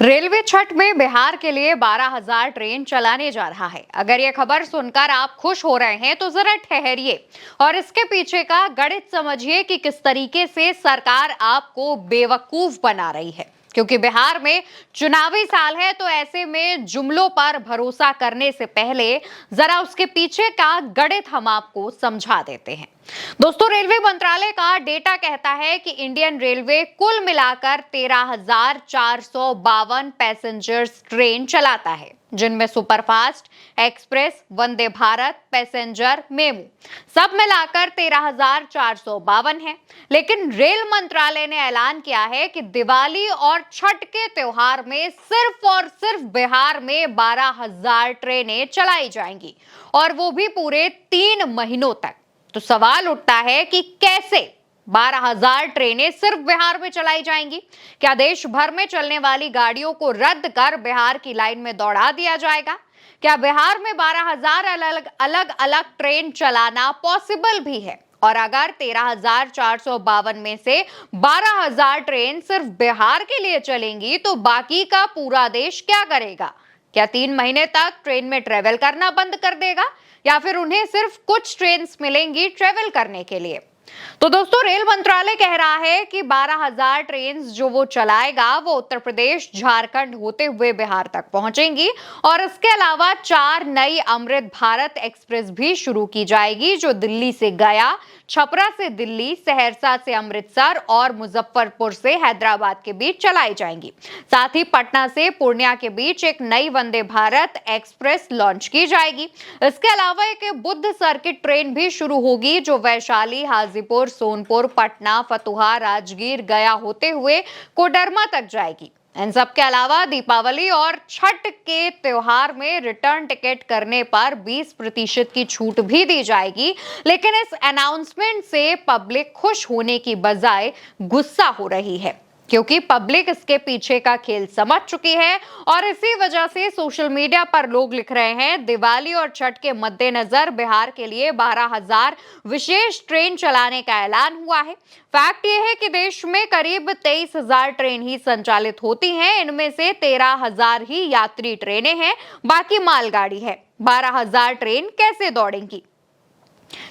Railway Chhath में बिहार के लिए 12,000 ट्रेन चलाने जा रहा है। अगर ये खबर सुनकर आप खुश हो रहे हैं तो जरा ठहरिए और इसके पीछे का गणित समझिए कि किस तरीके से सरकार आपको बेवकूफ बना रही है। क्योंकि बिहार में चुनावी साल है, तो ऐसे में जुमलों पर भरोसा करने से पहले जरा उसके पीछे का गणित हम आपको समझा देते हैं। दोस्तों, रेलवे मंत्रालय का डेटा कहता है कि इंडियन रेलवे कुल मिलाकर 13,452 पैसेंजर्स ट्रेन चलाता है, जिनमें superfast, express, Vande Bharat, passenger, MEMU सब मिलाकर 13,452 है। लेकिन रेल मंत्रालय ने ऐलान किया है कि दिवाली और छठ के त्योहार में सिर्फ और सिर्फ बिहार में 12,000 ट्रेनें चलाई जाएंगी, और वो भी पूरे 3 महीनों तक। तो सवाल उठता है कि कैसे 12,000 ट्रेनें सिर्फ बिहार में चलाई जाएंगी? क्या देश भर में चलने वाली गाड़ियों को रद्द कर बिहार की लाइन में दौड़ा दिया जाएगा? क्या बिहार में 12,000 अलग अलग ट्रेन चलाना पॉसिबल भी है? और अगर 13,452 में से 12,000 ट्रेन सिर्फ बिहार के लिए चलेंगी, तो बाकी का पूरा देश क्या करेगा? क्या 3 महीने तक ट्रेन में ट्रेवल करना बंद कर देगा, या फिर उन्हें सिर्फ कुछ ट्रेन मिलेंगी ट्रेवल करने के लिए? तो दोस्तों, रेल मंत्रालय कह रहा है कि 12,000 ट्रेन जो वो चलाएगा वो उत्तर प्रदेश, झारखंड होते हुए बिहार तक पहुंचेंगी, और इसके अलावा 4 नई अमृत भारत एक्सप्रेस भी शुरू की जाएगी, जो दिल्ली से गया, छपरा से दिल्ली, सहरसा से अमृतसर और मुजफ्फरपुर से हैदराबाद के बीच चलाई जाएंगी। साथ ही पटना से पूर्णिया के बीच एक नई वंदे भारत एक्सप्रेस लॉन्च की जाएगी। इसके अलावा एक बुद्ध सर्किट ट्रेन भी शुरू होगी, जो वैशाली, हाजीपुर, सोनपुर, पटना, फतुहा, राजगीर, गया होते हुए कोडरमा तक जाएगी। इन सब के अलावा दीपावली और छठ के त्योहार में रिटर्न टिकट करने पर 20% की छूट भी दी जाएगी। लेकिन इस अनाउंसमेंट से पब्लिक खुश होने की बजाय गुस्सा हो रही है, क्योंकि पब्लिक इसके पीछे का खेल समझ चुकी है, और इसी वजह से सोशल मीडिया पर लोग लिख रहे हैं, दिवाली और छठ के मद्देनजर बिहार के लिए 12,000 विशेष ट्रेन चलाने का ऐलान हुआ है। फैक्ट ये है कि देश में करीब 23,000 ट्रेन ही संचालित होती हैं। इनमें से 13,000 ही यात्री ट्रेनें हैं, बाकी मालगाड़ी है। 12,000 ट्रेन कैसे दौड़ेंगी?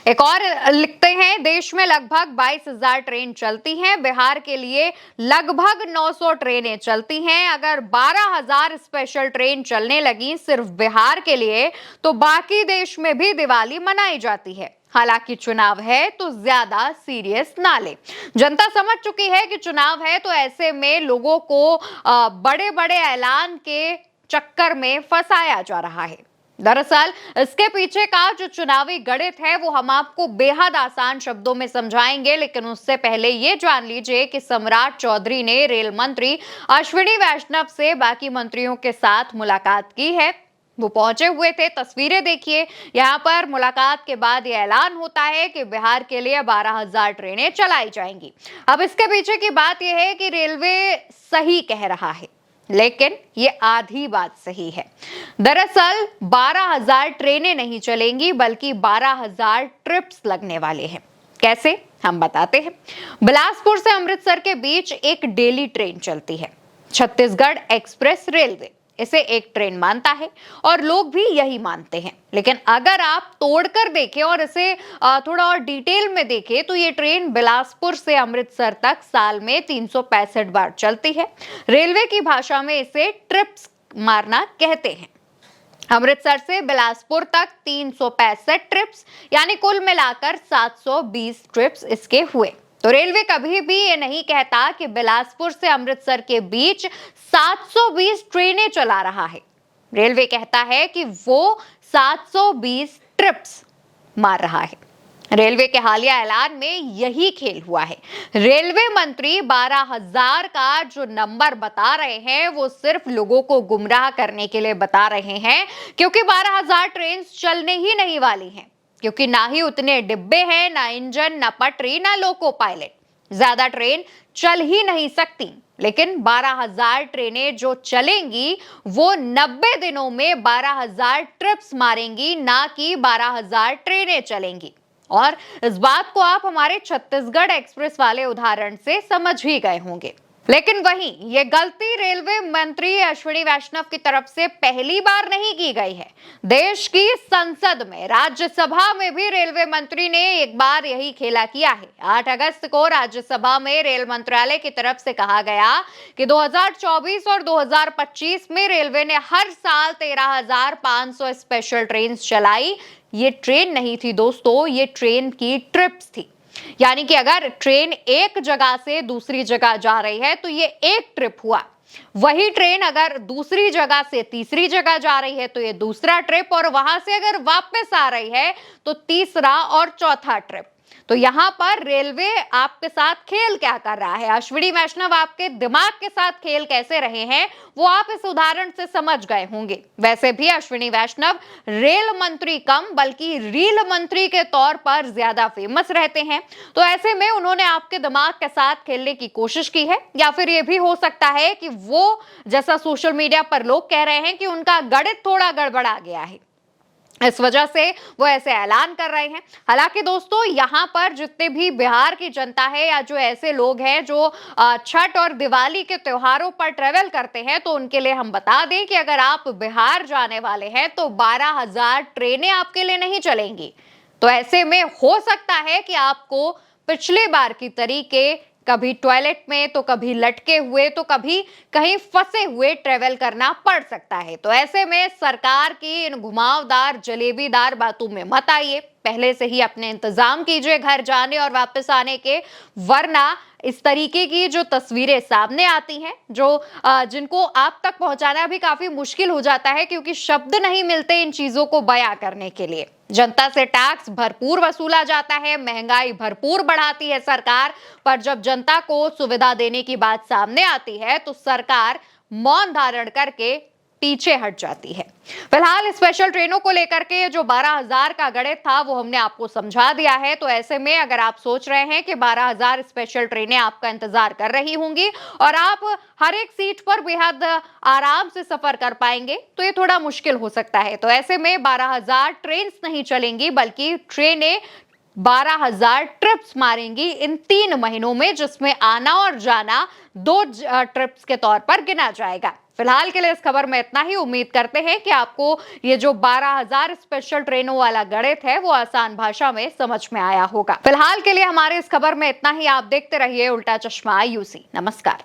एक और लिखते हैं, देश में लगभग 22,000 ट्रेन चलती हैं, बिहार के लिए लगभग 900 ट्रेनें चलती हैं। अगर 12,000 स्पेशल ट्रेन चलने लगी सिर्फ बिहार के लिए, तो बाकी देश में भी दिवाली मनाई जाती है। हालांकि चुनाव है, तो ज्यादा सीरियस ना ले। जनता समझ चुकी है कि चुनाव है, तो ऐसे में लोगों को बड़े बड़े ऐलान के चक्कर में फंसाया जा रहा है। दरअसल इसके पीछे का जो चुनावी गणित है वो हम आपको बेहद आसान शब्दों में समझाएंगे, लेकिन उससे पहले ये जान लीजिए कि सम्राट चौधरी ने रेल मंत्री अश्विनी वैष्णव से बाकी मंत्रियों के साथ मुलाकात की है। वो पहुंचे हुए थे, तस्वीरें देखिए। यहाँ पर मुलाकात के बाद ये ऐलान होता है कि बिहार के लिए 12,000 ट्रेनें चलाई जाएंगी। अब इसके पीछे की बात यह है कि रेलवे सही कह रहा है, लेकिन ये आधी बात सही है। दरअसल 12,000 ट्रेनें नहीं चलेंगी, बल्कि 12,000 ट्रिप्स लगने वाले हैं। कैसे, हम बताते हैं। बिलासपुर से अमृतसर के बीच एक डेली ट्रेन चलती है। छत्तीसगढ़ एक्सप्रेस रेलवे इसे एक ट्रेन मानता है, और लोग भी यही मानते हैं। लेकिन अगर आप तोड़कर देखें और इसे थोड़ा और डिटेल में देखें, तो ये ट्रेन बिलासपुर से अमृतसर तक साल में 365 बार चलती है। रेलवे की भाषा में इसे ट्रिप्स मारना कहते हैं। अमृतसर से बिलासपुर तक 365 ट्रिप्स, यानी कुल मिलाकर 720 ट्रिप्स इसके हुए। तो रेलवे कभी भी ये नहीं कहता कि बिलासपुर से अमृतसर के बीच 720 ट्रेनें चला रहा है। रेलवे कहता है कि वो 720 ट्रिप्स मार रहा है। रेलवे के हालिया ऐलान में यही खेल हुआ है। रेलवे मंत्री 12,000 का जो नंबर बता रहे हैं, वो सिर्फ लोगों को गुमराह करने के लिए बता रहे हैं, क्योंकि 12,000 ट्रेन चलने ही नहीं वाली हैं। क्योंकि ना ही उतने डिब्बे हैं, ना इंजन, ना पटरी, ना लोको पायलट। ज्यादा ट्रेन चल ही नहीं सकती। लेकिन 12,000 ट्रेनें जो चलेंगी, वो 90 दिनों में 12,000 ट्रिप्स मारेंगी, ना कि 12,000 ट्रेनें चलेंगी। और इस बात को आप हमारे छत्तीसगढ़ एक्सप्रेस वाले उदाहरण से समझ ही गए होंगे। लेकिन वहीं ये गलती रेलवे मंत्री अश्विनी वैष्णव की तरफ से पहली बार नहीं की गई है। देश की संसद में, राज्यसभा में भी रेलवे मंत्री ने एक बार यही खेला किया है। 8 अगस्त को राज्यसभा में रेल मंत्रालय की तरफ से कहा गया कि 2024 और 2025 में रेलवे ने हर साल 13,500 स्पेशल ट्रेन चलाई। ये ट्रेन नहीं थी दोस्तों, ये ट्रेन की ट्रिप्स थी। यानी कि अगर ट्रेन एक जगह से दूसरी जगह जा रही है तो ये एक ट्रिप हुआ। वही ट्रेन अगर दूसरी जगह से तीसरी जगह जा रही है तो ये दूसरा ट्रिप, और वहां से अगर वापस आ रही है तो तीसरा और चौथा ट्रिप। तो यहां पर रेलवे आपके साथ खेल क्या कर रहा है, अश्विनी वैष्णव आपके दिमाग के साथ खेल कैसे रहे हैं, वो आप इस उदाहरण से समझ गए होंगे। वैसे भी अश्विनी वैष्णव रेल मंत्री कम बल्कि रील मंत्री के तौर पर ज्यादा फेमस रहते हैं। तो ऐसे में उन्होंने आपके दिमाग के साथ खेलने की कोशिश की है, या फिर ये भी हो सकता है कि वो, जैसा सोशल मीडिया पर लोग कह रहे हैं, कि उनका गणित थोड़ा गड़बड़ा गया है, इस वजह से वो ऐसे ऐलान कर रहे हैं। हालांकि दोस्तों, यहाँ पर जितने भी बिहार की जनता है या जो ऐसे लोग हैं जो छठ और दिवाली के त्योहारों पर ट्रेवल करते हैं, तो उनके लिए हम बता दें कि अगर आप बिहार जाने वाले हैं तो 12,000 ट्रेनें आपके लिए नहीं चलेंगी। तो ऐसे में हो सकता है कि आपको पिछली बार की तरीके कभी टॉयलेट में, तो कभी लटके हुए, तो कभी कहीं फंसे हुए ट्रेवल करना पड़ सकता है। तो ऐसे में सरकार की इन घुमावदार जलेबीदार बातों में मत आइए। पहले से ही अपने इंतजाम कीजिए घर जाने और वापस आने के, वरना इस तरीके की जो तस्वीरें सामने आती हैं, जो जिनको आप तक पहुंचाना भी काफी मुश्किल हो जाता है, क्योंकि शब्द नहीं मिलते इन चीजों को बयां करने के लिए। जनता से टैक्स भरपूर वसूला जाता है, महंगाई भरपूर बढ़ाती है सरकार, पर जब जनता को सुविधा देने की बात सामने आती है तो सरकार मौन धारण करके पीछे हट जाती है। फिलहाल स्पेशल ट्रेनों को लेकर के जो 12,000 का गणित था वो हमने आपको समझा दिया है। तो ऐसे में अगर आप सोच रहे हैं कि 12,000 स्पेशल ट्रेनें आपका इंतजार कर रही होंगी और आप हर एक सीट पर बेहद आराम से सफर कर पाएंगे, तो ये थोड़ा मुश्किल हो सकता है। तो ऐसे में 12,000 ट्रेन नहीं चलेंगी, बल्कि ट्रेनें 12,000 ट्रिप्स मारेंगी इन 3 महीनों में, जिसमें आना और जाना 2 ट्रिप्स के तौर पर गिना जाएगा। फिलहाल के लिए इस खबर में इतना ही। उम्मीद करते हैं कि आपको ये जो 12,000 स्पेशल ट्रेनों वाला गणित है वो आसान भाषा में समझ में आया होगा। फिलहाल के लिए हमारे इस खबर में इतना ही। आप देखते रहिए उल्टा चश्मा यूसी। नमस्कार।